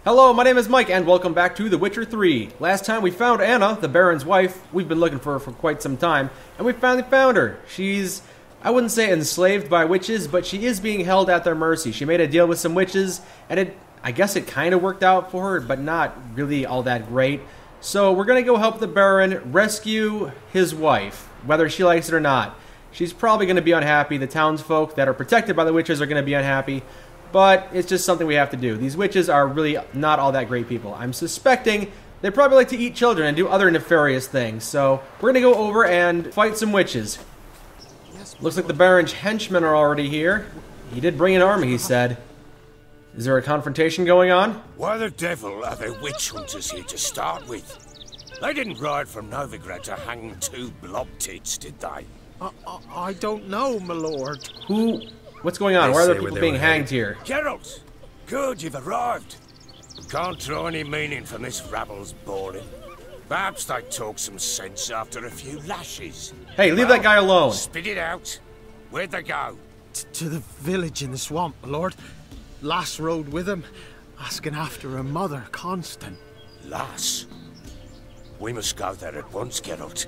Hello, my name is Mike, and welcome back to The Witcher 3. Last time we found Anna, the Baron's wife. We've been looking for her for quite some time, and we finally found her. She's, I wouldn't say enslaved by witches, but she is being held at their mercy. She made a deal with some witches, and I guess it kind of worked out for her, but not really all that great. So we're going to go help the Baron rescue his wife, whether she likes it or not. She's probably going to be unhappy. The townsfolk that are protected by the witches are going to be unhappy. But it's just something we have to do. These witches are really not all that great people. I'm suspecting they probably like to eat children and do other nefarious things. So we're going to go over and fight some witches. Looks like the Baron's henchmen are already here. He did bring an army, he said. Is there a confrontation going on? Why the devil are there witch hunters here to start with? They didn't ride from Novigrad to hang two blob tits, did they? I don't know, my lord. What's going on? Why are there people being hanged here? Geralt! Good, you've arrived. Can't draw any meaning from this rabble's boring. Perhaps they talk some sense after a few lashes. Hey, leave that guy alone. Spit it out. Where'd they go? To the village in the swamp, my lord. Lass rode with him, asking after her mother, Constant. Lass? We must go there at once, Geralt.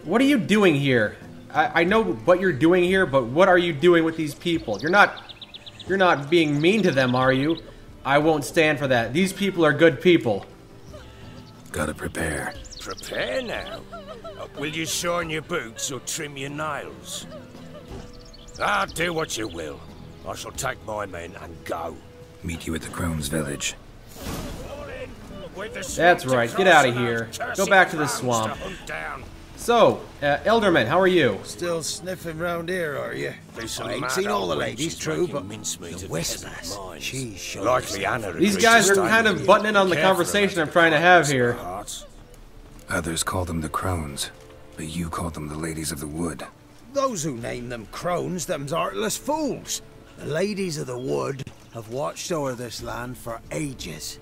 What are you doing here? I know what you're doing here, but what are you doing with these people? You're not being mean to them, are you? I won't stand for that. These people are good people. Gotta prepare. Prepare now? Will you shine your boots or trim your nails? Do what you will. I shall take my men and go. Meet you at the Crone's village. That's right. Get out of here. Go back to the swamp. So, Elderman, how are you? Still sniffing round here, are you? I ain't seen all the ladies, true, but the Whispers, she's sure. Likely Anna. These guys are kind of butting in on the conversation I'm trying to have here. Others call them the Crones, but you call them the Ladies of the Wood. Those who name them crones, them's artless fools. The Ladies of the Wood have watched over this land for ages.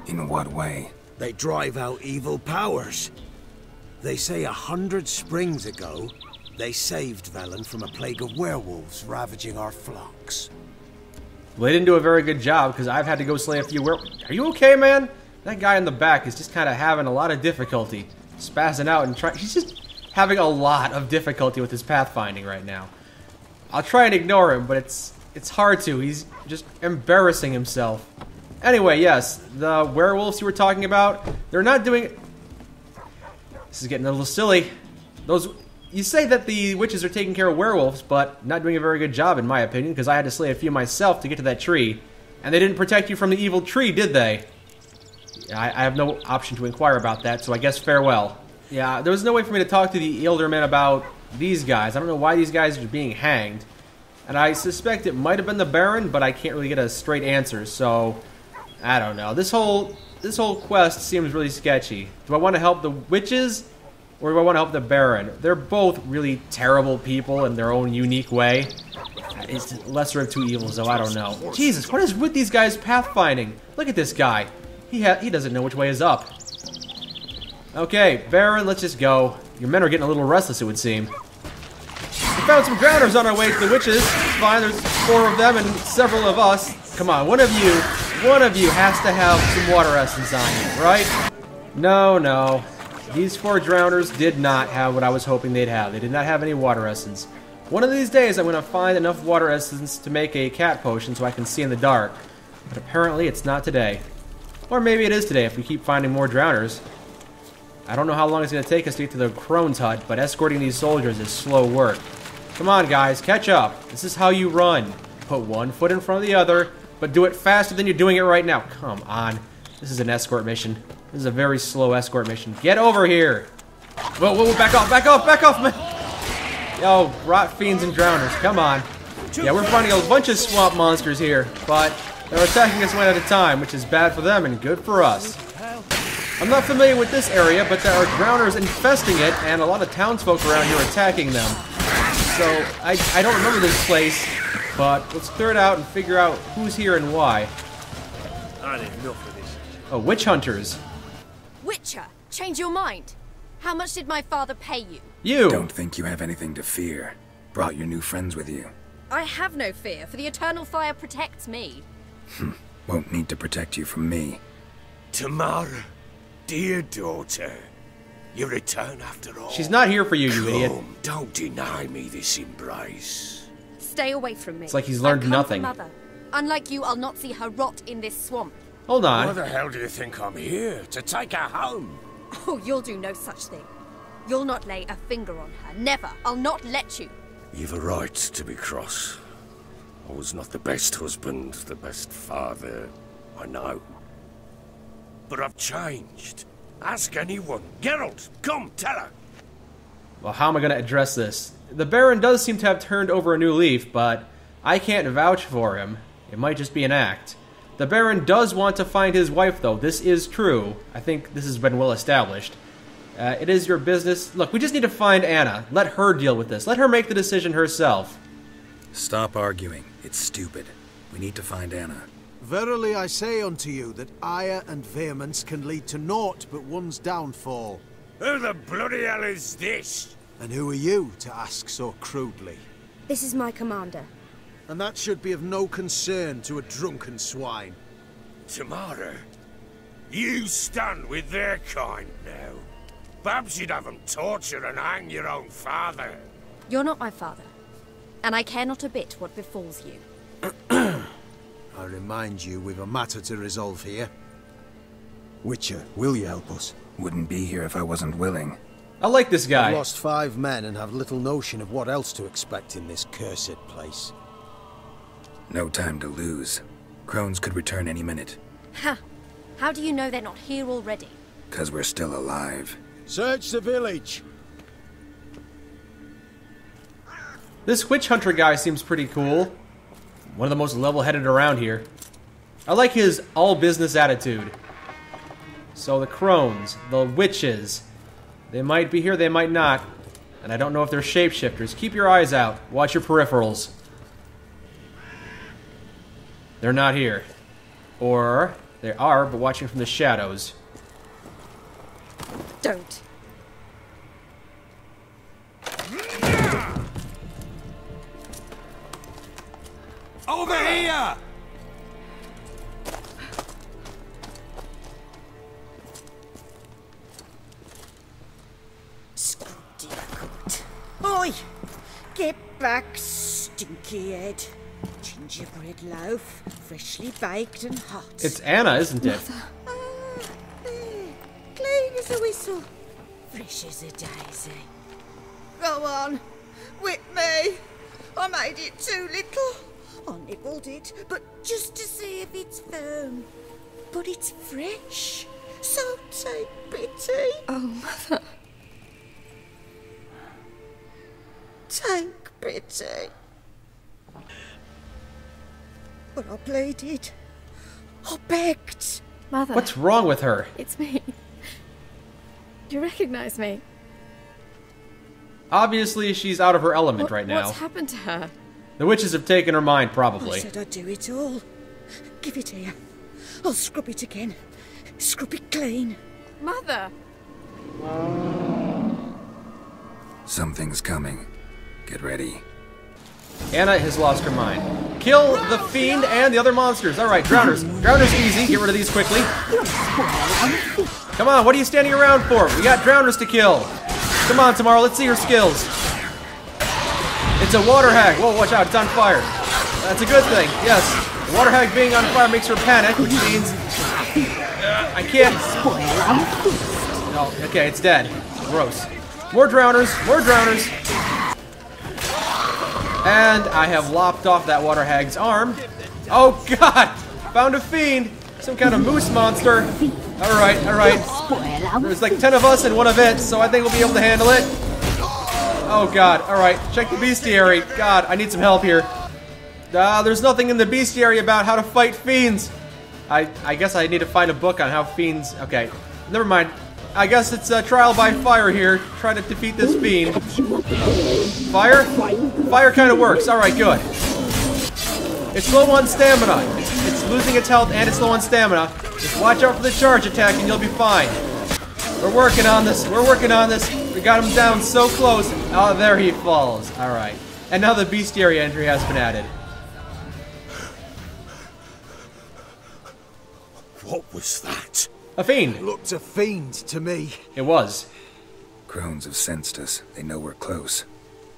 In what way? They drive out evil powers. They say 100 springs ago, they saved Velen from a plague of werewolves ravaging our flocks. Well, they didn't do a very good job, because I've had to go slay a few werewolves. Are you okay, man? That guy in the back is just kind of having a lot of difficulty. Spazzing out and trying. He's just having a lot of difficulty with his pathfinding right now. I'll try and ignore him, but it's hard to. He's just embarrassing himself. Anyway, yes, the werewolves you were talking about, they're not doing... This is getting a little silly. You say that the witches are taking care of werewolves, but not doing a very good job, in my opinion, because I had to slay a few myself to get to that tree. And they didn't protect you from the evil tree, did they? I have no option to inquire about that, so I guess farewell. Yeah, there was no way for me to talk to the Eldermen about these guys. I don't know why these guys are being hanged. And I suspect it might have been the Baron, but I can't really get a straight answer, so... I don't know. This whole quest seems really sketchy. Do I want to help the witches, or do I want to help the Baron? They're both really terrible people in their own unique way. It's lesser of two evils, though. I don't know. Jesus, what is with these guys pathfinding? Look at this guy. He doesn't know which way is up. Okay, Baron, let's just go. Your men are getting a little restless, it would seem. We found some drowners on our way to the witches. It's fine. There's 4 of them and several of us. Come on, one of you has to have some water essence on you, right? No. These 4 drowners did not have what I was hoping they'd have. They did not have any water essence. One of these days, I'm going to find enough water essence to make a cat potion so I can see in the dark. But apparently, it's not today. Or maybe it is today if we keep finding more drowners. I don't know how long it's going to take us to get to the Crone's hut, but escorting these soldiers is slow work. Come on, guys, catch up. This is how you run. Put one foot in front of the other, but do it faster than you're doing it right now. Come on. This is an escort mission. This is a very slow escort mission. Get over here. Whoa, back off, man. Yo, rot fiends and drowners, come on. Yeah, we're finding a bunch of swamp monsters here, but they're attacking us one at a time, which is bad for them and good for us. I'm not familiar with this area, but there are drowners infesting it, and a lot of townsfolk around here attacking them. So, I don't remember this place, but let's clear it out and figure out who's here and why. I didn't know for this. Oh, witch hunters. Witcher, change your mind. How much did my father pay you? You! Don't think you have anything to fear. Brought your new friends with you. I have no fear, for the eternal fire protects me. Won't need to protect you from me. Tamara, dear daughter, you return after all. She's not here for you, you idiot. Come, don't deny me this embrace. Stay away from me. It's like he's learned I've come nothing. from Mother. Unlike you, I'll not see her rot in this swamp. Hold Why on. the hell do you think I'm here? To take her home? Oh, you'll do no such thing. You'll not lay a finger on her. Never. I'll not let you. You've a right to be cross. I was not the best husband, the best father, I know. But I've changed. Ask anyone. Geralt, come, tell her. Well, how am I going to address this? The Baron does seem to have turned over a new leaf, but I can't vouch for him. It might just be an act. The Baron does want to find his wife, though. This is true. I think this has been well established. It is your business. Look, we just need to find Anna. Let her deal with this. Let her make the decision herself. Stop arguing. It's stupid. We need to find Anna. Verily I say unto you that ire and vehemence can lead to naught but one's downfall. Who the bloody hell is this? And who are you to ask so crudely? This is my commander. And that should be of no concern to a drunken swine. Tamara, you stand with their kind now. Perhaps you'd have them torture and hang your own father. You're not my father. And I care not a bit what befalls you. I remind you we've a matter to resolve here. Witcher, will you help us? Wouldn't be here if I wasn't willing. I like this guy. I've lost 5 men and have little notion of what else to expect in this cursed place. No time to lose. Crones could return any minute. Ha! How do you know they're not here already? 'Cause we're still alive. Search the village! This witch hunter guy seems pretty cool. One of the most level-headed around here. I like his all-business attitude. So the crones, the witches, they might be here, they might not. And I don't know if they're shapeshifters. Keep your eyes out. Watch your peripherals. They're not here. Or they are, but watching from the shadows. Don't. Over here! Scrooty good. Oi! Get back, stinky head. Gingerbread loaf, freshly baked and hot. It's Anna, isn't it? Ah, there. Clean as a whistle. Fresh as a daisy. Go on. Whip me. I made it too little. I nibbled it, but just to see if it's firm. But it's fresh. So take pity. Oh, Mother. Take pity. But I pleaded. I begged. Mother. What's wrong with her? It's me. Do you recognize me? Obviously, she's out of her element right now. What's happened to her? The witches have taken her mind, I probably. said I'd do it all. Give it here. I'll scrub it again. Scrub it clean. Mother! Something's coming. Get ready. Anna has lost her mind. Kill the fiend and the other monsters. Alright, drowners. Drowners easy. Get rid of these quickly. Come on, what are you standing around for? We got drowners to kill. Come on, Tamara, let's see your skills. It's a water hag. Whoa, watch out, it's on fire. That's a good thing, yes. The water hag being on fire makes her panic, which means... I can't... Oh, okay, it's dead. Gross. More drowners, more drowners. And I have lopped off that water hag's arm. Oh god! Found a fiend! Some kind of moose monster. Alright, alright. There's like 10 of us and 1 of it, so I think we'll be able to handle it. Oh god, alright. Check the bestiary. God, I need some help here. There's nothing in the bestiary about how to fight fiends. I guess I need to find a book on how fiends... Okay, never mind. I guess it's a trial by fire here. Try to defeat this fiend. Fire? Fire kind of works. Alright, good. It's low on stamina. It's losing its health and it's low on stamina. Just watch out for the charge attack and you'll be fine. We're working on this. We're working on this. We got him down so close. Oh, there he falls. Alright. And now the bestiary entry has been added. What was that? A fiend. Looked a fiend to me. It was. Crones have sensed us. They know we're close.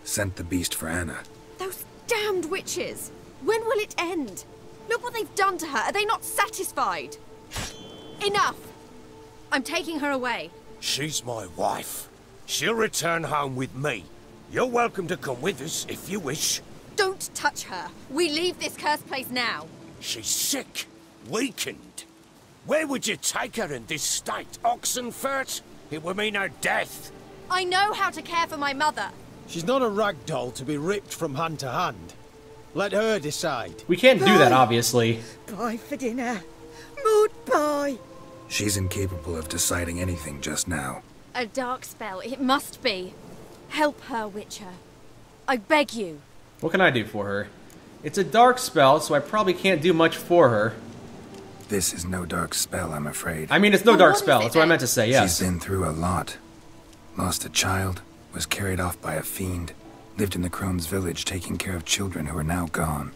Sent the beast for Anna. Those damned witches! When will it end? Look what they've done to her. Are they not satisfied? Enough! I'm taking her away. She's my wife. She'll return home with me. You're welcome to come with us if you wish. Don't touch her. We leave this cursed place now. She's sick, weakened. Where would you take her in this state? Oxenfurt? It would mean her death. I know how to care for my mother. She's not a rag doll to be ripped from hand to hand. Let her decide. We can't do that, obviously. Bye for dinner. Maud, bye. She's incapable of deciding anything just now. A dark spell, it must be. Help her, Witcher. I beg you. What can I do for her? It's a dark spell, so I probably can't do much for her. This is no dark spell, I'm afraid. I mean, it's no Well, dark what is spell. it That's what I then? meant to say, yes. She's been through a lot. Lost a child, was carried off by a fiend, lived in the Crone's village taking care of children who are now gone.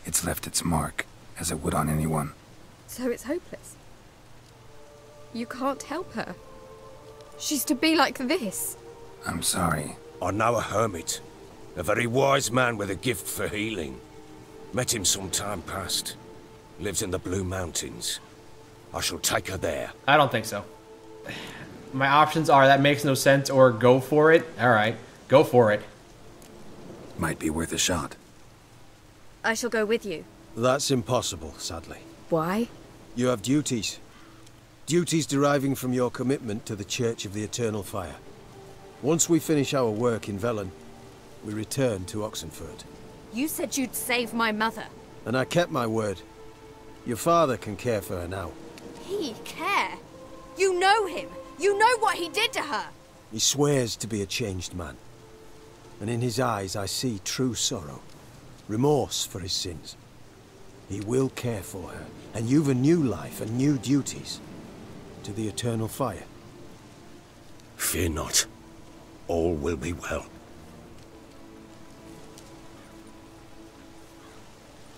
It's left its mark, as it would on anyone. So it's hopeless. You can't help her. She's to be like this. I'm sorry. I know a hermit. A very wise man with a gift for healing. Met him some time past. Lives in the Blue Mountains. I shall take her there. I don't think so. My options are that makes no sense or go for it. Alright, go for it. Might be worth a shot. I shall go with you. That's impossible, sadly. Why? You have duties. Duties deriving from your commitment to the Church of the Eternal Fire. Once we finish our work in Velen, we return to Oxenfurt. You said you'd save my mother. And I kept my word. Your father can care for her now. He care? You know him. You know what he did to her. He swears to be a changed man. And in his eyes I see true sorrow. Remorse for his sins. He will care for her. And you've a new life and new duties. To the Eternal Fire. Fear not. All will be well.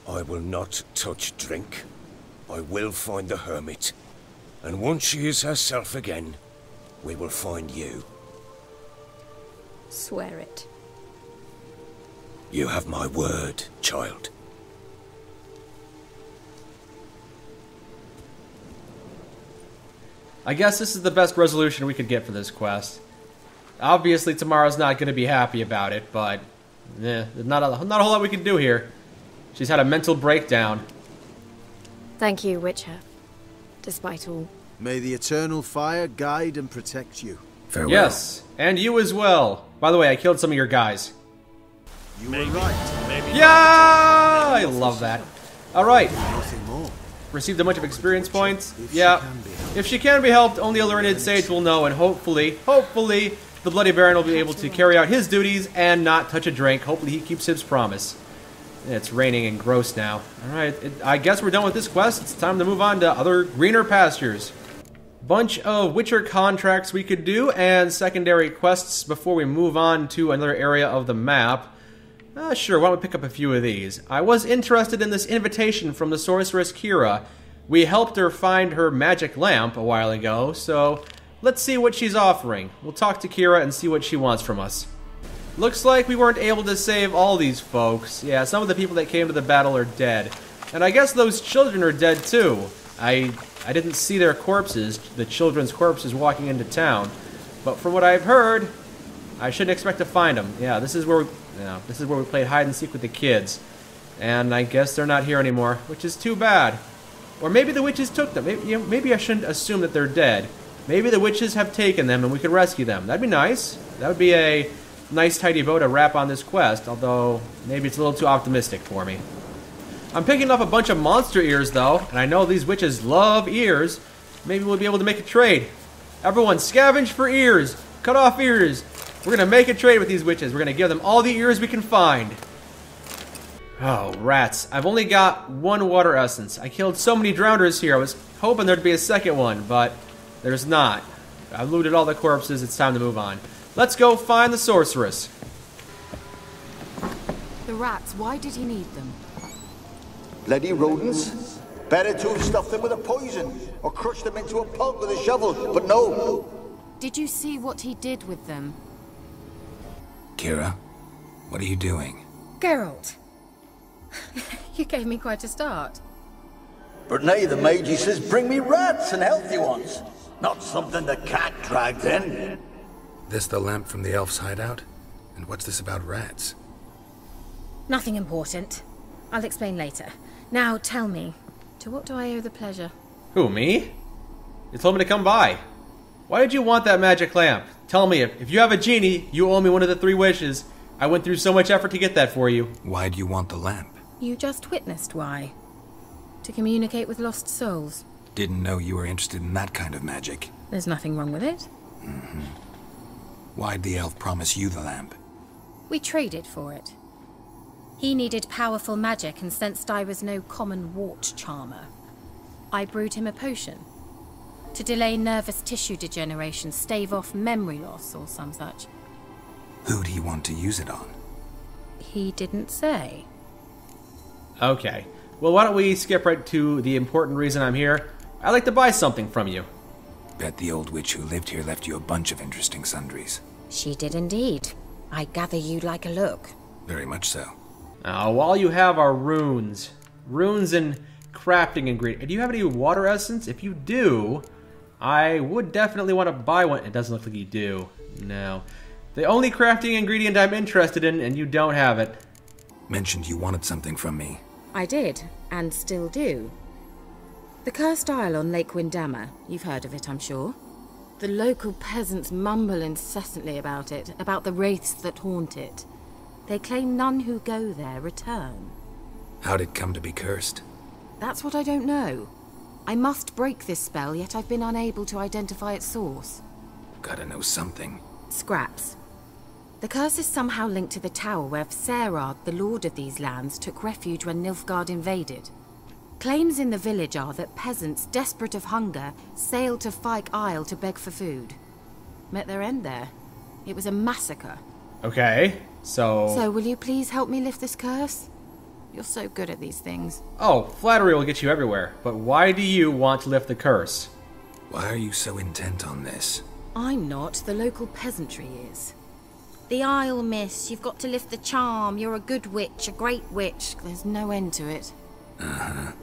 I will not touch drink. I will find the hermit. And once she is herself again, we will find you. Swear it. You have my word, child. I guess this is the best resolution we could get for this quest. Obviously, Tamara's not going to be happy about it, but there's not a whole lot we can do here. She's had a mental breakdown. Thank you, Witcher. Despite all. May the Eternal Fire guide and protect you. Farewell. Yes, and you as well. By the way, I killed some of your guys. You were right. Yeah! I love that. Alright. Nothing more. Received a bunch of experience points. Yeah. If she can be helped, only a learned sage will know, and hopefully, the Bloody Baron will be able to carry out his duties and not touch a drink. Hopefully he keeps his promise. It's raining and gross now. Alright, I guess we're done with this quest. It's time to move on to other greener pastures. Bunch of Witcher contracts we could do, and secondary quests before we move on to another area of the map. Sure, why don't we pick up a few of these? I was interested in this invitation from the sorceress KEIRA. We helped her find her magic lamp a while ago, so let's see what she's offering. We'll talk to KEIRA and see what she wants from us. Looks like we weren't able to save all these folks. Yeah, some of the people that came to the battle are dead. And I guess those children are dead too. I didn't see their corpses, the children's corpses walking into town. But from what I've heard, I shouldn't expect to find them. Yeah, this is where we played hide and seek with the kids. And I guess they're not here anymore, which is too bad. Or maybe the witches took them. Maybe I shouldn't assume that they're dead. Maybe the witches have taken them and we could rescue them. That'd be nice. That would be a nice tidy bow to wrap on this quest, although maybe it's a little too optimistic for me. I'm picking up a bunch of monster ears though, and I know these witches love ears. Maybe we'll be able to make a trade. Everyone scavenge for ears. Cut off ears. We're gonna make a trade with these witches. We're gonna give them all the ears we can find. Oh, rats. I've only got one water essence. I killed so many drowners here. I was hoping there'd be a second one, but there's not. I've looted all the corpses. It's time to move on. Let's go find the sorceress. The rats, why did he need them? Bloody rodents? Better to have stuffed them with a poison, or crushed them into a pulp with a shovel, but no. Did you see what he did with them? KEIRA, what are you doing? Geralt. You gave me quite a start. But now the mage says bring me rats and healthy ones. Not something the cat dragged in. This the lamp from the elf's hideout? And what's this about rats? Nothing important. I'll explain later. Now tell me, to what do I owe the pleasure? Who, me? You told me to come by. Why did you want that magic lamp? Tell me, if you have a genie, you owe me one of the 3 wishes. I went through so much effort to get that for you. Why do you want the lamp? You just witnessed why. To communicate with lost souls. Didn't know you were interested in that kind of magic. There's nothing wrong with it. Why'd the elf promise you the lamp? We traded for it. He needed powerful magic and sensed I was no common wart charmer. I brewed him a potion. To delay nervous tissue degeneration, stave off memory loss or some such. Who'd he want to use it on? He didn't say. Okay. Well, why don't we skip right to the important reason I'm here? I'd like to buy something from you. Bet the old witch who lived here left you a bunch of interesting sundries. She did indeed. I gather you'd like a look. Very much so. While you have our runes. Runes and crafting ingredients. Do you have any water essence? If you do, I would definitely want to buy one. It doesn't look like you do. No. The only crafting ingredient I'm interested in, and you don't have it. Mentioned you wanted something from me. I did, and still do. The cursed isle on Lake Windammer. You've heard of it, I'm sure. The local peasants mumble incessantly about it, about the wraiths that haunt it. They claim none who go there return. How'd it come to be cursed? That's what I don't know. I must break this spell, yet I've been unable to identify its source. Gotta know something. Scraps. The curse is somehow linked to the tower where Serad, the lord of these lands, took refuge when Nilfgaard invaded. Claims in the village are that peasants, desperate of hunger, sailed to Fyke Isle to beg for food. Met their end there. It was a massacre. Okay, so... So, will you please help me lift this curse? You're so good at these things. Oh, flattery will get you everywhere. But why do you want to lift the curse? Why are you so intent on this? I'm not. The local peasantry is. The Isle, miss. You've got to lift the charm. You're a good witch, a great witch. There's no end to it. Uh-huh.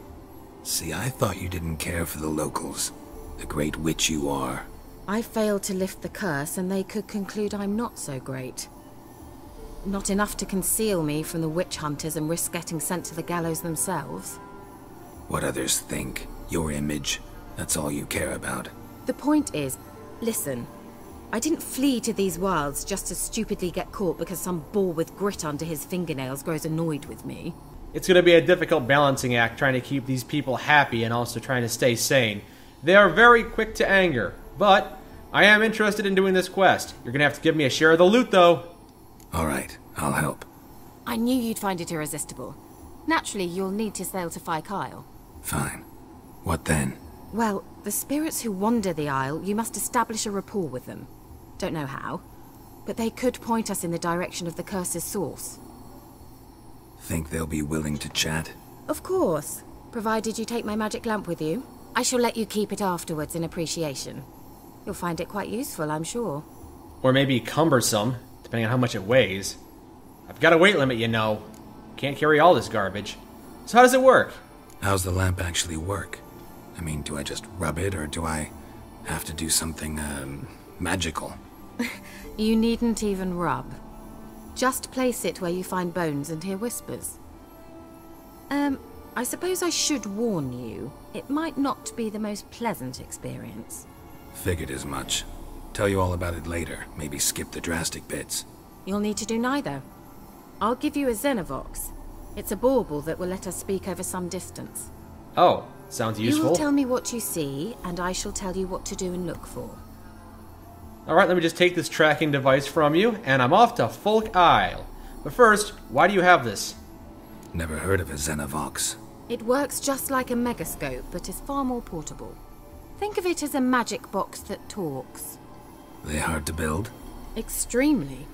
See, I thought you didn't care for the locals. The great witch you are. I failed to lift the curse, and they could conclude I'm not so great. Not enough to conceal me from the witch hunters and risk getting sent to the gallows themselves. What others think, your image, that's all you care about. The point is, listen, I didn't flee to these wilds just to stupidly get caught because some boar with grit under his fingernails grows annoyed with me. It's going to be a difficult balancing act trying to keep these people happy and also trying to stay sane. They are very quick to anger, but I am interested in doing this quest. You're going to have to give me a share of the loot, though. All right, I'll help. I knew you'd find it irresistible. Naturally, you'll need to sail to Fyke Isle. Fine. What then? Well, the spirits who wander the Isle, you must establish a rapport with them. Don't know how, but they could point us in the direction of the curse's source. Think they'll be willing to chat? Of course, provided you take my magic lamp with you. I shall let you keep it afterwards in appreciation. You'll find it quite useful, I'm sure. Or maybe cumbersome, depending on how much it weighs. I've got a weight limit, you know. Can't carry all this garbage. So how does it work? How's the lamp actually work? I mean, do I just rub it, or do I have to do something, magical? You needn't even rub. Just place it where you find bones and hear whispers. I suppose I should warn you, it might not be the most pleasant experience. Figured as much. Tell you all about it later, maybe skip the drastic bits. You'll need to do neither. I'll give you a Xenovox. It's a bauble that will let us speak over some distance. Oh, sounds useful. You will tell me what you see, and I shall tell you what to do and look for. Alright, let me just take this tracking device from you, and I'm off to Fyke Isle. But first, why do you have this? Never heard of a Xenovox. It works just like a megascope, but is far more portable. Think of it as a magic box that talks. They hard to build? Extremely.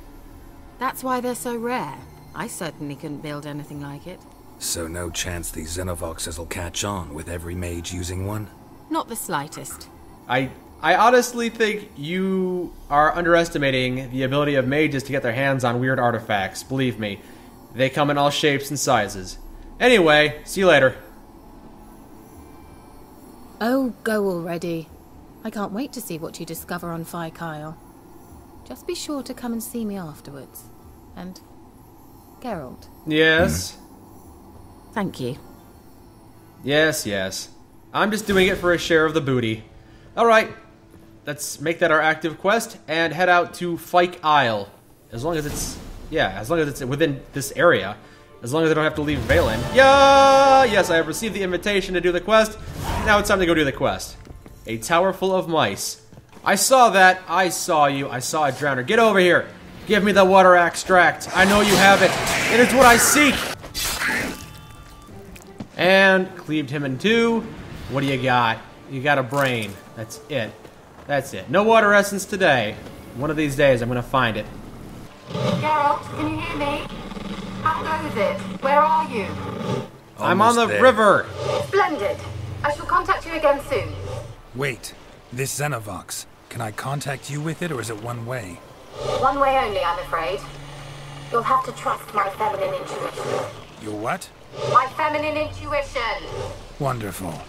That's why they're so rare. I certainly couldn't build anything like it. So no chance these Xenovoxes will catch on with every mage using one? Not the slightest. I honestly think you are underestimating the ability of mages to get their hands on weird artifacts. Believe me, they come in all shapes and sizes. Anyway, see you later. Oh, go already. I can't wait to see what you discover on Kyle. Just be sure to come and see me afterwards. And Geralt. Yes. Thank you. Yes, yes. I'm just doing it for a share of the booty. Alright, let's make that our active quest and head out to Fyke Isle. As long as it's, as long as it's within this area. As long as I don't have to leave Valen. Yeah! Yes, I have received the invitation to do the quest. Now it's time to go do the quest. A tower full of mice. I saw that. I saw you. I saw a drowner. Get over here. Give me the water extract. I know you have it. It is what I seek. And cleaved him in two. What do you got? You got a brain. That's it. That's it. No water essence today. One of these days I'm gonna find it. Geralt, can you hear me? How goes it? Where are you? I'm on the river. Splendid. I shall contact you again soon. Wait, this Xenovox. Can I contact you with it, or is it one way? One way only, I'm afraid. You'll have to trust my feminine intuition. Your what? My feminine intuition. Wonderful.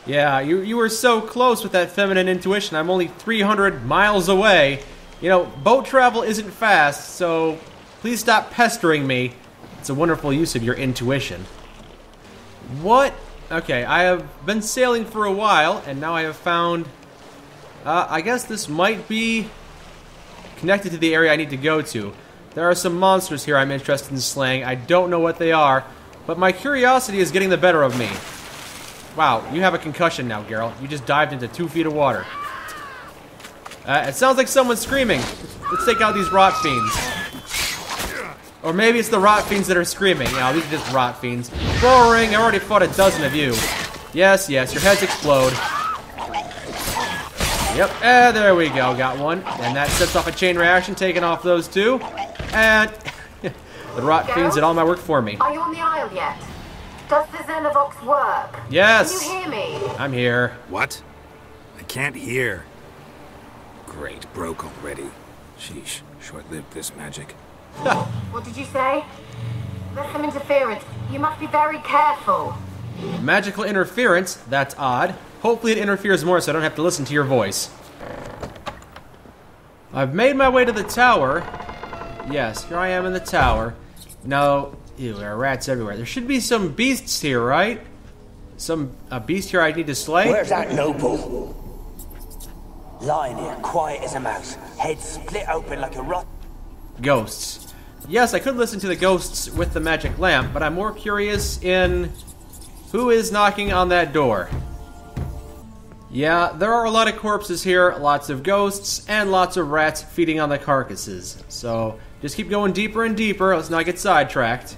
Yeah, you were so close with that feminine intuition. I'm only 300 miles away. You know, boat travel isn't fast, so please stop pestering me. It's a wonderful use of your intuition. What? Okay, I have been sailing for a while, and now I have found... I guess this might be connected to the area I need to go to. There are some monsters here I'm interested in slaying. I don't know what they are, but my curiosity is getting the better of me. Wow, you have a concussion now, Geralt. You just dived into 2 feet of water. It sounds like someone's screaming. Let's take out these rot fiends. Or maybe it's the rot fiends that are screaming. Yeah, these are just rot fiends. Roaring, I already fought a dozen of you. Yes, yes, your heads explode. Yep, there we go, got one. And that sets off a chain reaction, taking off those 2. And the rot fiends did all my work for me. Are you on the Isle yet? Does the Xenovox work? Yes. Can you hear me? I'm here. What? I can't hear. Great, broke already. Sheesh, short-lived this magic. What did you say? There's some interference. You must be very careful. Magical interference? That's odd. Hopefully it interferes more so I don't have to listen to your voice. I've made my way to the tower. Yes, here I am in the tower. No, ew, there are rats everywhere. There should be some beasts here, right? A beast here I need to slay? Where's that noble? Lying here, quiet as a mouse, head split open like a rot. Ghosts. Yes, I could listen to the ghosts with the magic lamp, but I'm more curious in who is knocking on that door. Yeah, there are a lot of corpses here, lots of ghosts, and lots of rats feeding on the carcasses. So, just keep going deeper and deeper, let's not get sidetracked.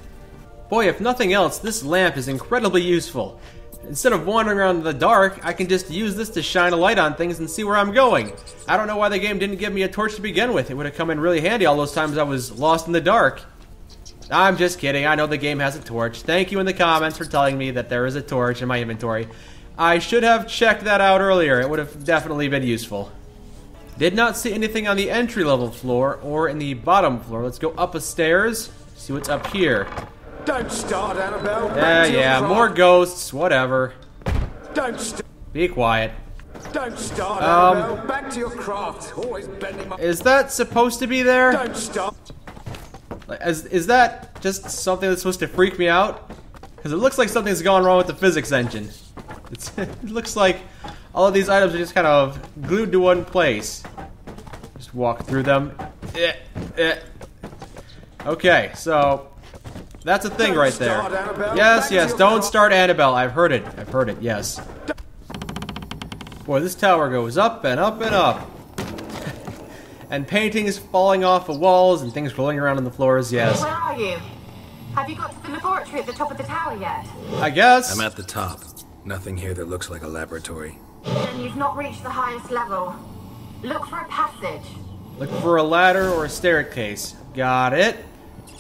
Boy, if nothing else, this lamp is incredibly useful. Instead of wandering around in the dark, I can just use this to shine a light on things and see where I'm going. I don't know why the game didn't give me a torch to begin with. It would have come in really handy all those times I was lost in the dark. I'm just kidding, I know the game has a torch. Thank you in the comments for telling me that there is a torch in my inventory. I should have checked that out earlier. It would have definitely been useful. Did not see anything on the entry-level floor or in the bottom floor. Let's go up a stairs, see what's up here. Don't start, Annabelle. Yeah, more ghosts, whatever. Don't be quiet. Don't start, Annabelle. Back to your craft. Always bending my... Is that supposed to be there? Don't stop. Is that just something that's supposed to freak me out? Because it looks like something's gone wrong with the physics engine. It looks like all of these items are just kind of glued to one place. Just walk through them. Okay, so that's a thing right there. Yes, yes, don't start Annabelle. I've heard it, yes. Boy, this tower goes up and up and up. And paintings falling off of walls and things rolling around on the floors, yes. Where are you? Have you got to the laboratory at the top of the tower yet? I guess. I'm at the top. Nothing here that looks like a laboratory. Then you've not reached the highest level. Look for a passage. Look for a ladder or a staircase. Got it.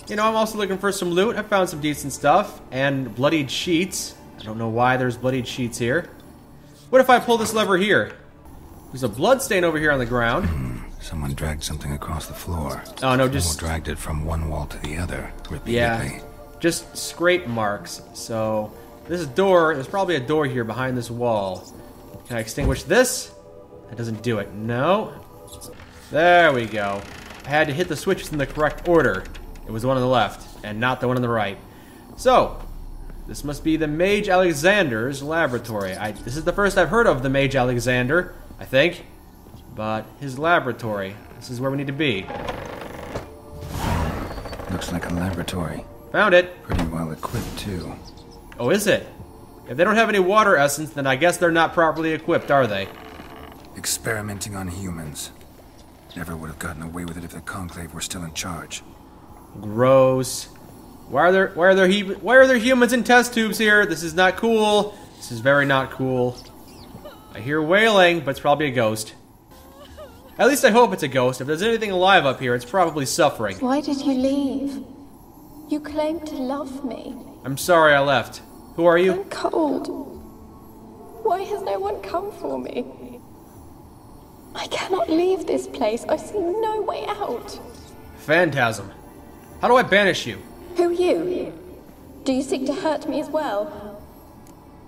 You know, I'm also looking for some loot. I found some decent stuff. And bloodied sheets. I don't know why there's bloodied sheets here. What if I pull this lever here? There's a blood stain over here on the ground. Someone dragged something across the floor. Oh, no, Or just... dragged it from one wall to the other, repeatedly. Yeah, just scrape marks. So, this door, there's probably a door here behind this wall. Can I extinguish this? That doesn't do it. No. There we go. I had to hit the switches in the correct order. It was the one on the left, and not the one on the right. So, this must be the Mage Alexander's laboratory. This is the first I've heard of the Mage Alexander, I think. But his laboratory, this is where we need to be. Looks like a laboratory. Found it. Pretty well equipped, too. Oh, is it? If they don't have any water essence, then I guess they're not properly equipped, are they? Experimenting on humans. Never would have gotten away with it if the Conclave were still in charge. Gross. Why are there humans in test tubes here? This is not cool. This is very not cool. I hear wailing, but it's probably a ghost. At least I hope it's a ghost. If there's anything alive up here, it's probably suffering. Why did you leave? You claimed to love me. I'm sorry I left. Who are you? I'm cold. Why has no one come for me? I cannot leave this place. I see no way out. Phantasm. How do I banish you? Who are you? Do you seek to hurt me as well?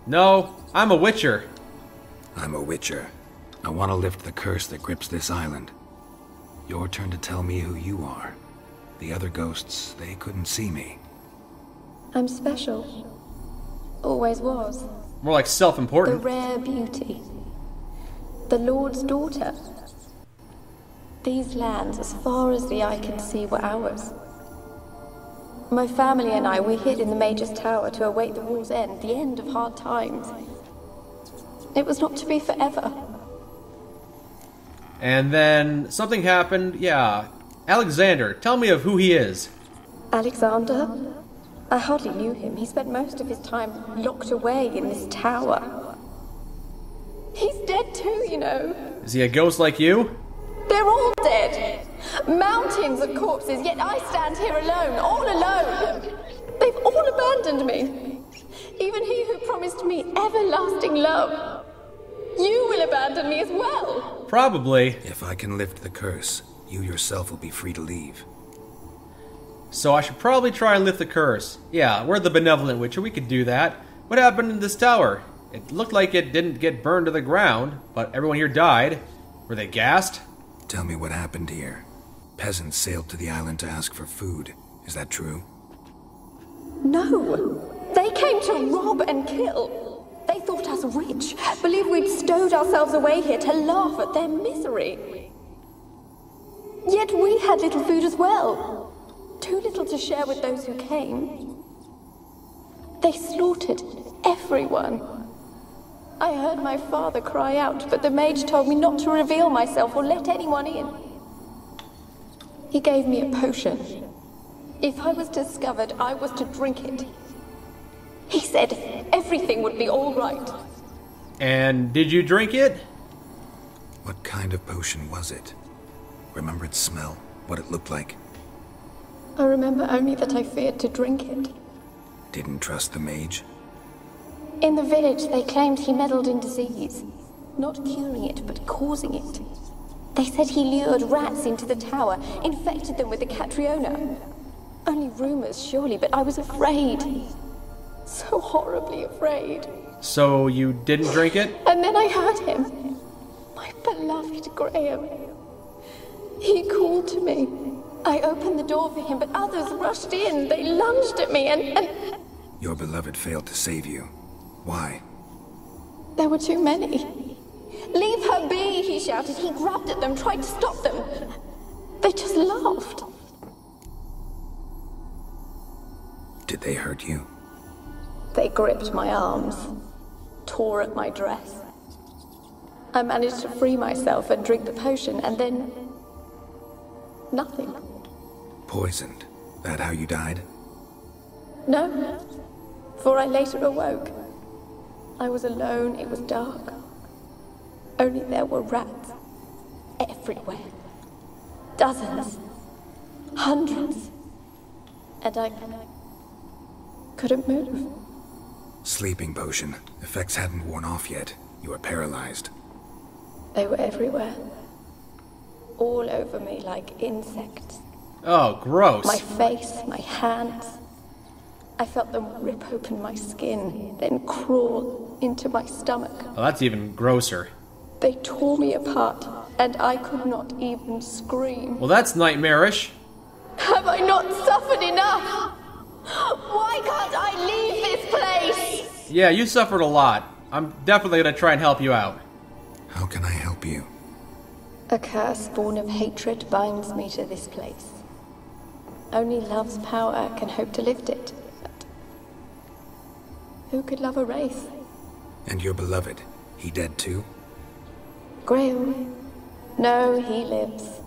No, I'm a witcher. I'm a witcher. I want to lift the curse that grips this island. Your turn to tell me who you are. The other ghosts, they couldn't see me. I'm special. Always was. More like The self-important. rare beauty. The Lord's daughter. These lands, as far as the eye can see, were ours. My family and I, we hid in the Major's Tower to await the war's end, the end of hard times. It was not to be forever. And then something happened. Yeah. Alexander, tell me of who he is. Alexander? I hardly knew him. He spent most of his time locked away in this tower. He's dead too, you know. Is he a ghost like you? They're all dead. Mountains of corpses, yet I stand here alone, all alone. They've all abandoned me. Even he who promised me everlasting love. You will abandon me as well. Probably. If I can lift the curse, you yourself will be free to leave. So I should probably try and lift the curse. Yeah, we're the benevolent witcher. We could do that. What happened in this tower? It looked like it didn't get burned to the ground, but everyone here died. Were they gassed? Tell me what happened here. Peasants sailed to the island to ask for food. Is that true? No. They came to rob and kill. They thought us rich, believed we'd stowed ourselves away here to laugh at their misery. Yet we had little food as well. Too little to share with those who came. They slaughtered everyone. I heard my father cry out, but the mage told me not to reveal myself or let anyone in. He gave me a potion. If I was discovered, I was to drink it. He said everything would be all right. And did you drink it? What kind of potion was it? Remember its smell? What it looked like? I remember only that I feared to drink it. Didn't trust the mage? In the village, they claimed he meddled in disease. Not curing it, but causing it. They said he lured rats into the tower, infected them with the Catriona. Only rumors, surely, but I was afraid. So horribly afraid. So you didn't drink it? And then I heard him. My beloved Graham. He called to me. I opened the door for him, but others rushed in. They lunged at me and... Your beloved failed to save you. Why? There were too many. Leave her be, he shouted. He grabbed at them, tried to stop them. They just laughed. Did they hurt you? They gripped my arms, tore at my dress. I managed to free myself and drink the potion, and then... nothing. Poisoned? That how you died? No, for I later awoke. I was alone, it was dark. Only there were rats. Everywhere. Dozens. Hundreds. and I couldn't move. Sleeping potion. Effects hadn't worn off yet. You were paralyzed. They were everywhere. All over me like insects. Oh, gross. My face, my hands. I felt them rip open my skin, then crawl into my stomach. Oh, that's even grosser. They tore me apart, and I could not even scream. Well, that's nightmarish. Have I not suffered enough? Why can't I leave this place? Yeah, you suffered a lot. I'm definitely gonna try and help you out. How can I help you? A curse born of hatred binds me to this place. Only love's power can hope to lift it. But who could love a wraith? And your beloved, he dead too? Graham? No, he lives.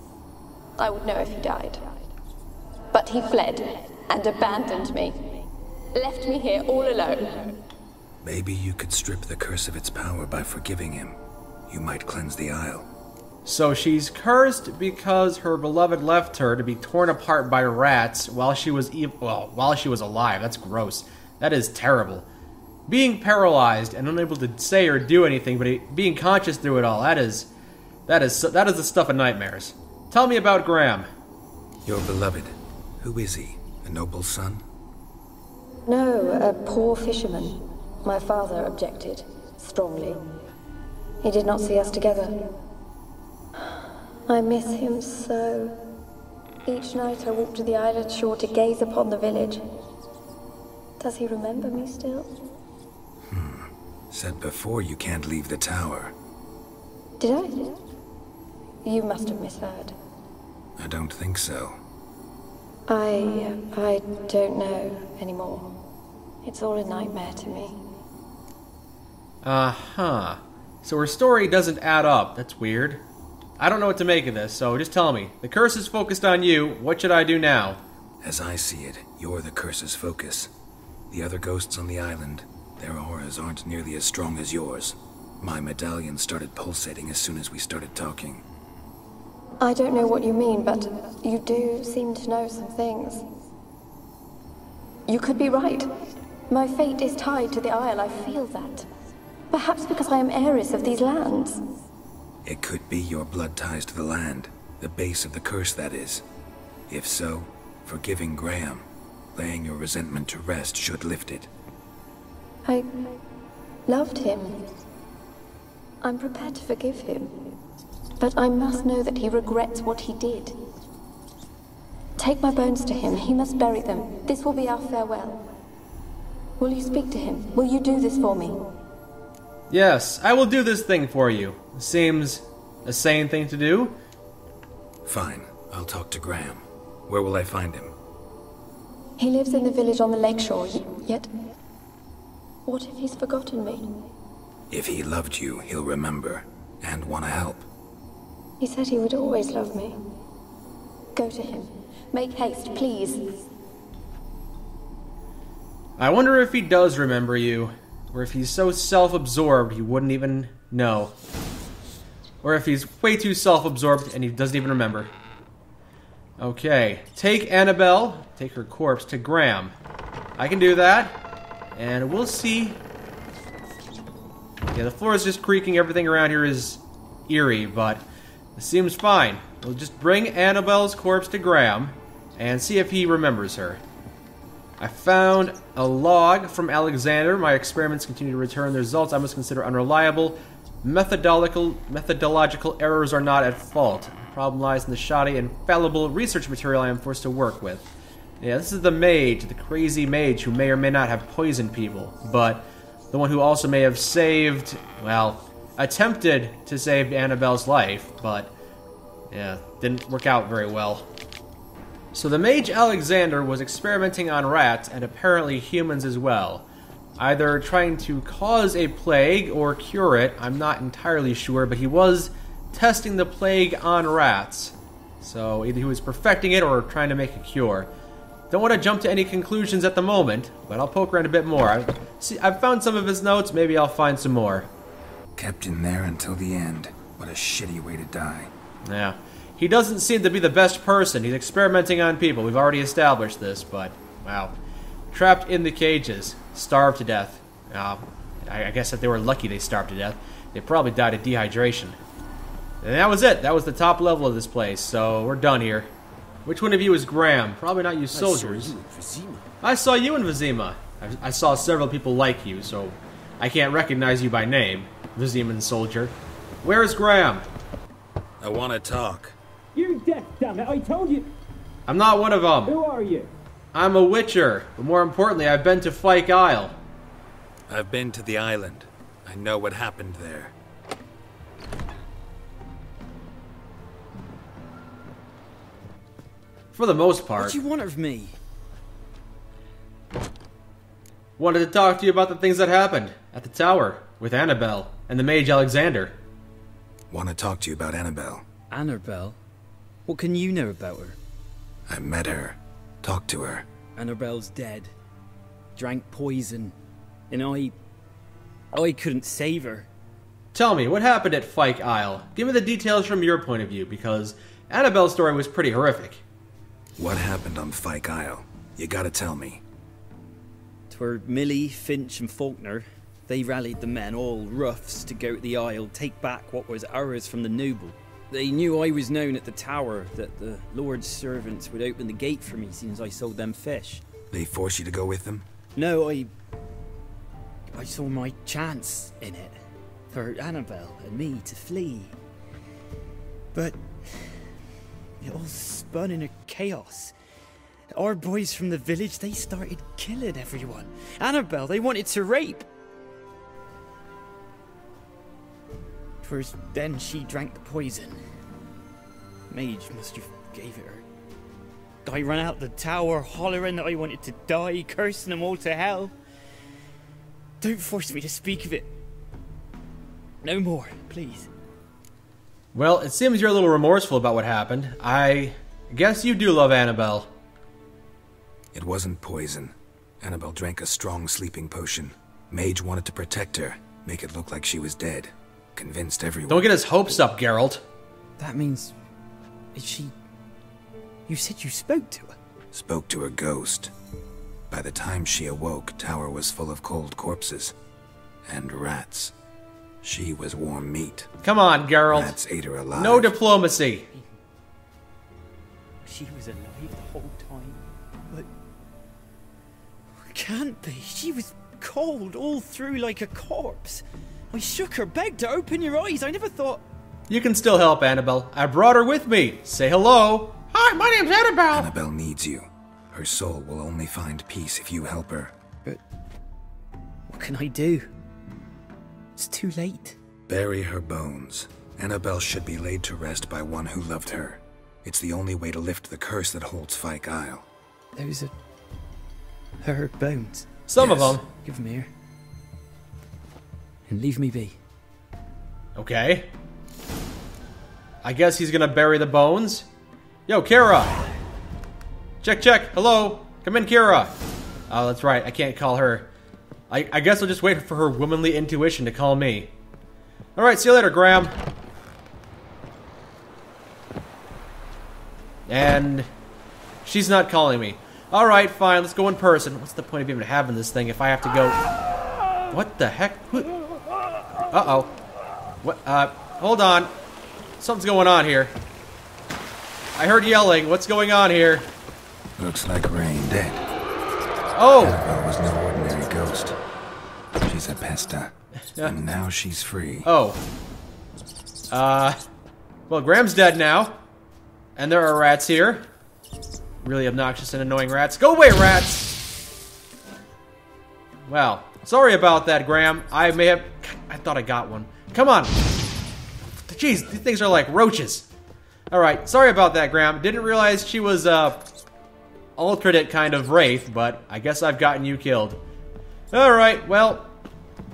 I would know if he died. But he fled and abandoned me. Left me here all alone. Maybe you could strip the curse of its power by forgiving him. You might cleanse the Isle. So she's cursed because her beloved left her to be torn apart by rats while she was while she was alive. That's gross. That is terrible. Being paralyzed and unable to say or do anything, but being conscious through it all. That is the stuff of nightmares. Tell me about Graham. Your beloved. Who is he? A noble son? No, a poor fisherman. My father objected, strongly. He did not see us together. I miss him so. Each night I walk to the island shore to gaze upon the village. Does he remember me still? Said before you can't leave the tower. Did I? You must have misheard. I don't think so. I don't know anymore. It's all a nightmare to me. Uh-huh. So her story doesn't add up. That's weird. I don't know what to make of this, so just tell me. The curse is focused on you. What should I do now? As I see it, you're the curse's focus. The other ghosts on the island, their auras aren't nearly as strong as yours. My medallion started pulsating as soon as we started talking. I don't know what you mean, but you do seem to know some things. You could be right. My fate is tied to the Isle, I feel that. Perhaps because I am heiress of these lands. It could be your blood ties to the land, the base of the curse, that is. If so, forgiving Graham, laying your resentment to rest should lift it. I loved him. I'm prepared to forgive him. But I must know that he regrets what he did. Take my bones to him. He must bury them. This will be our farewell. Will you speak to him? Will you do this for me? Yes, I will do this thing for you. Seems a sane thing to do. Fine. I'll talk to Graham. Where will I find him? He lives in the village on the lakeshore, yet... What if he's forgotten me? If he loved you, he'll remember, and want to help. He said he would always love me. Go to him. Make haste, please. I wonder if he does remember you, or if he's so self-absorbed he wouldn't even know. Or if he's way too self-absorbed and he doesn't even remember. Okay, take Annabelle, take her corpse to Graham. I can do that, and we'll see. Yeah, the floor is just creaking, everything around here is eerie, but it seems fine. We'll just bring Annabelle's corpse to Graham and see if he remembers her. I found a log from Alexander. My experiments continue to return the results I must consider unreliable. Methodological errors are not at fault. The problem lies in the shoddy and fallible research material I am forced to work with. Yeah, this is the mage, the crazy mage who may or may not have poisoned people, but the one who also may have saved, well, attempted to save Annabelle's life, but yeah, didn't work out very well. So the mage Alexander was experimenting on rats and apparently humans as well. Either trying to cause a plague or cure it, I'm not entirely sure, but he was testing the plague on rats. So either he was perfecting it or trying to make a cure. Don't want to jump to any conclusions at the moment, but I'll poke around a bit more. I've found some of his notes, maybe I'll find some more. Kept in there until the end. What a shitty way to die. Yeah. He doesn't seem to be the best person. He's experimenting on people. We've already established this, but Wow. Trapped in the cages. Starved to death. I guess if they were lucky they starved to death. They probably died of dehydration. And that was it. That was the top level of this place. So we're done here. Which one of you is Graham? Probably not you soldiers. I saw you in Vizima. I saw several people like you, so I can't recognize you by name, Viziman soldier. Where's Graham? I want to talk. You're deaf, damn it! I told you. I'm not one of them. Who are you? I'm a witcher, but more importantly, I've been to Fyke Isle. I've been to the island. I know what happened there. For the most part. What do you want of me? Wanted to talk to you about the things that happened at the tower with Annabelle and the mage Alexander. Want to talk to you about Annabelle. Annabelle? What can you know about her? I met her. Talked to her. Annabelle's dead. Drank poison. And I couldn't save her. Tell me, what happened at Fyke Isle? Give me the details from your point of view, because Annabelle's story was pretty horrific. What happened on Fyke Isle? You gotta tell me. 'Twere Millie, Finch and Faulkner. They rallied the men, all roughs, to go to the Isle, take back what was ours from the noble. They knew I was known at the tower, that the Lord's servants would open the gate for me since I sold them fish. They forced you to go with them? No, I saw my chance in it. For Annabelle and me to flee. But it all spun in a chaos. Our boys from the village, they started killing everyone. Annabelle, they wanted to rape. 'Twas then she drank the poison. Mage must have gave it her. I ran out the tower hollering that I wanted to die, cursing them all to hell. Don't force me to speak of it. No more, please. Well, it seems you're a little remorseful about what happened. I guess you do love Annabelle. It wasn't poison. Annabelle drank a strong sleeping potion. Mage wanted to protect her, make it look like she was dead. Convinced everyone. Don't get his hopes up, Geralt. That means... Is she... You said you spoke to her? Spoke to her ghost. By the time she awoke, tower was full of cold corpses. And rats. She was warm meat. Come on, Geralt. Rats ate her alive. No diplomacy. She was alive the whole time, but... Can't be. She was cold all through like a corpse. I shook her, begged her, open your eyes. I never thought... You can still help Annabelle. I brought her with me. Say hello. Hi, my name's Annabelle. Annabelle needs you. Her soul will only find peace if you help her. But... What can I do? It's too late. Bury her bones. Annabelle should be laid to rest by one who loved her. It's the only way to lift the curse that holds Fyke Isle. Those are... her bones. Some of them. Give them here. And leave me be. Okay. I guess he's gonna bury the bones. Yo, KEIRA! Check, check. Hello. Come in, KEIRA. Oh, that's right. I can't call her. I guess I'll just wait for her womanly intuition to call me. Alright, see you later, Graham. And... she's not calling me. Alright, fine. Let's go in person. What's the point of even having this thing if I have to go... What the heck? Uh-oh. What? Hold on. Something's going on here. I heard yelling. What's going on here? Looks like Rain dead. Oh! Annabelle was no ordinary ghost. She's a pesta. And now she's free. Oh. Well, Graham's dead now. And there are rats here. Really obnoxious and annoying rats. Go away, rats! Well, sorry about that, Graham. I thought I got one. Come on! Jeez, these things are like roaches. Alright, sorry about that, Graham. Didn't realize she was, alternate kind of wraith, but I guess I've gotten you killed. Alright, well,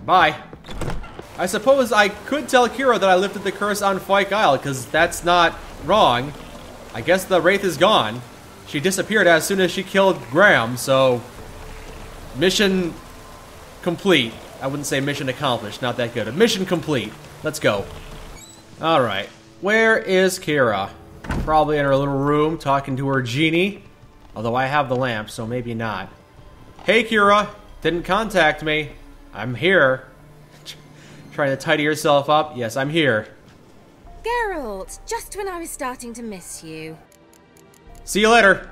bye. I suppose I could tell KEIRA that I lifted the curse on Fyke Isle, because that's not wrong. I guess the wraith is gone. She disappeared as soon as she killed Graham, so... Mission complete. I wouldn't say mission accomplished, not that good. Mission complete. Let's go. Alright. Where is KEIRA? Probably in her little room, talking to her genie. Although I have the lamp, so maybe not. Hey, KEIRA. Didn't contact me. I'm here. Trying to tidy yourself up? Yes, I'm here. Geralt, just when I was starting to miss you. See you later.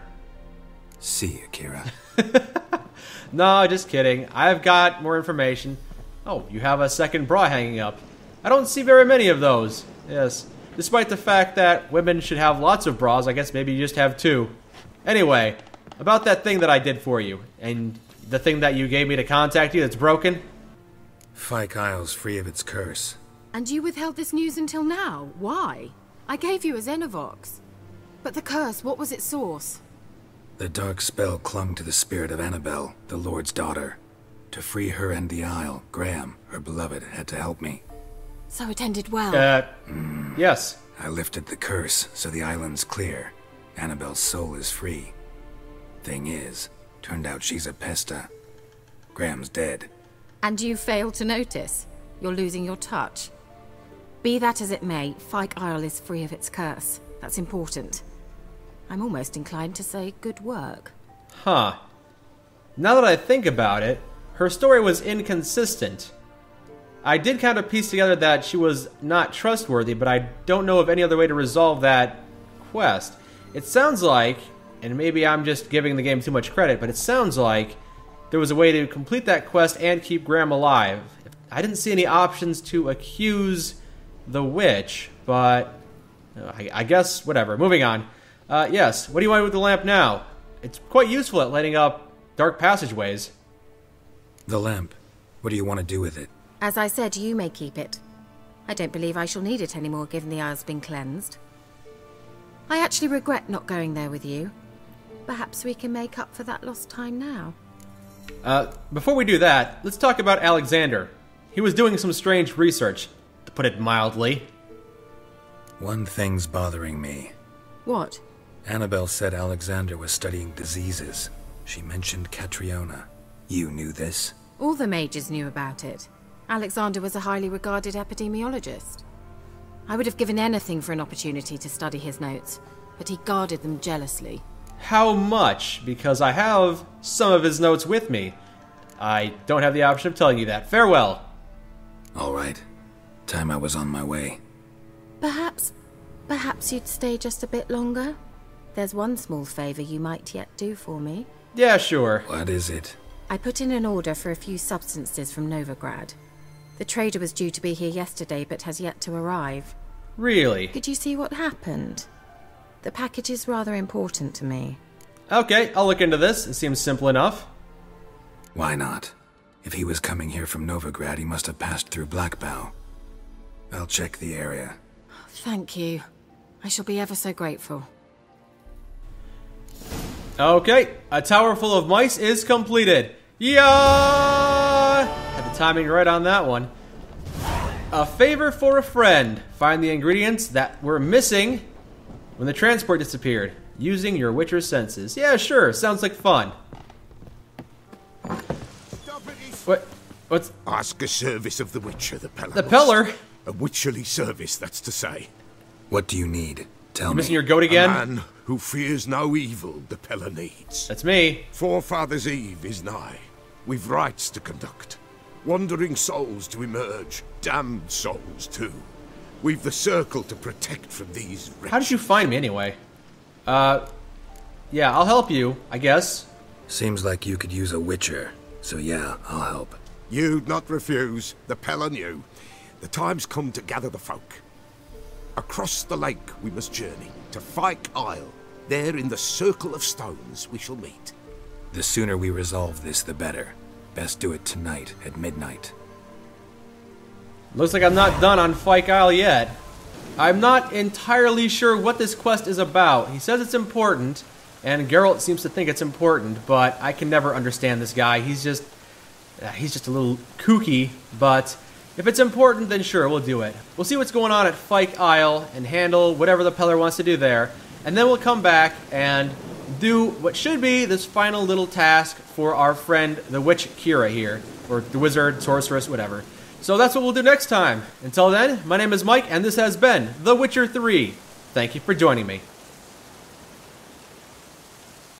See you, KEIRA. No, just kidding. I've got more information. Oh, you have a second bra hanging up. I don't see very many of those. Yes. Despite the fact that women should have lots of bras, I guess maybe you just have two. Anyway, about that thing that I did for you, and the thing that you gave me to contact you that's broken. Fyke Isle's free of its curse. And you withheld this news until now? Why? I gave you a Xenovox. But the curse, what was its source? The dark spell clung to the spirit of Annabelle, the Lord's daughter. To free her and the Isle, Graham, her beloved, had to help me. So it ended well. Yes. I lifted the curse, so the island's clear. Annabelle's soul is free. Thing is, turned out she's a pesta. Graham's dead. And you failed to notice? You're losing your touch. Be that as it may, Fyke Isle is free of its curse. That's important. I'm almost inclined to say good work. Huh. Now that I think about it, her story was inconsistent. I did kind of piece together that she was not trustworthy, but I don't know of any other way to resolve that quest. It sounds like, and maybe I'm just giving the game too much credit, but it sounds like there was a way to complete that quest and keep Graham alive. I didn't see any options to accuse the witch, but I guess whatever. Moving on. Yes, what do you want with the lamp now? It's quite useful at lighting up dark passageways. The lamp. What do you want to do with it? As I said, you may keep it. I don't believe I shall need it anymore, given the Isle's been cleansed. I actually regret not going there with you. Perhaps we can make up for that lost time now. Before we do that, let's talk about Alexander. He was doing some strange research, to put it mildly. One thing's bothering me. What? Annabelle said Alexander was studying diseases. She mentioned Catriona. You knew this? All the mages knew about it. Alexander was a highly regarded epidemiologist. I would have given anything for an opportunity to study his notes, but he guarded them jealously. How much? Because I have some of his notes with me. I don't have the option of telling you that. Farewell. All right. Time I was on my way. Perhaps you'd stay just a bit longer? There's one small favor you might yet do for me. Yeah, sure. What is it? I put in an order for a few substances from Novigrad. The trader was due to be here yesterday, but has yet to arrive. Really? Could you see what happened? The package is rather important to me. Okay, I'll look into this. It seems simple enough. Why not? If he was coming here from Novigrad, he must have passed through Blackbow. I'll check the area. Thank you. I shall be ever so grateful. Okay, a tower full of mice is completed. Yeah! Had the timing right on that one. A favor for a friend. Find the ingredients that were missing when the transport disappeared, using your Witcher senses. Yeah, sure. Sounds like fun. What's... Ask a service of the Witcher, the Peller. The Peller? A witcherly service, that's to say. What do you need? Tell me. You missing your goat again? A man who fears no evil, the Peller needs. That's me. Forefathers' Eve is nigh. We've rites to conduct. Wandering souls to emerge. Damned souls, too. We've the circle to protect from these wretches. How did you find me, anyway? Yeah, I'll help you, I guess. Seems like you could use a Witcher, so yeah, I'll help. You'd not refuse. The Peller knew. The time's come to gather the folk. Across the lake we must journey, to Fyke Isle. There in the circle of stones we shall meet. The sooner we resolve this, the better. Best do it tonight at midnight. Looks like I'm not done on Fyke Isle yet. I'm not entirely sure what this quest is about. He says it's important, and Geralt seems to think it's important, but I can never understand this guy. He's just a little kooky, but if it's important, then sure, we'll do it. We'll see what's going on at Fyke Isle and handle whatever the Peller wants to do there, and then we'll come back and do what should be this final little task for our friend, the witch KEIRA here, or the wizard, sorceress, whatever. So that's what we'll do next time. Until then, my name is Mike, and this has been The Witcher 3. Thank you for joining me.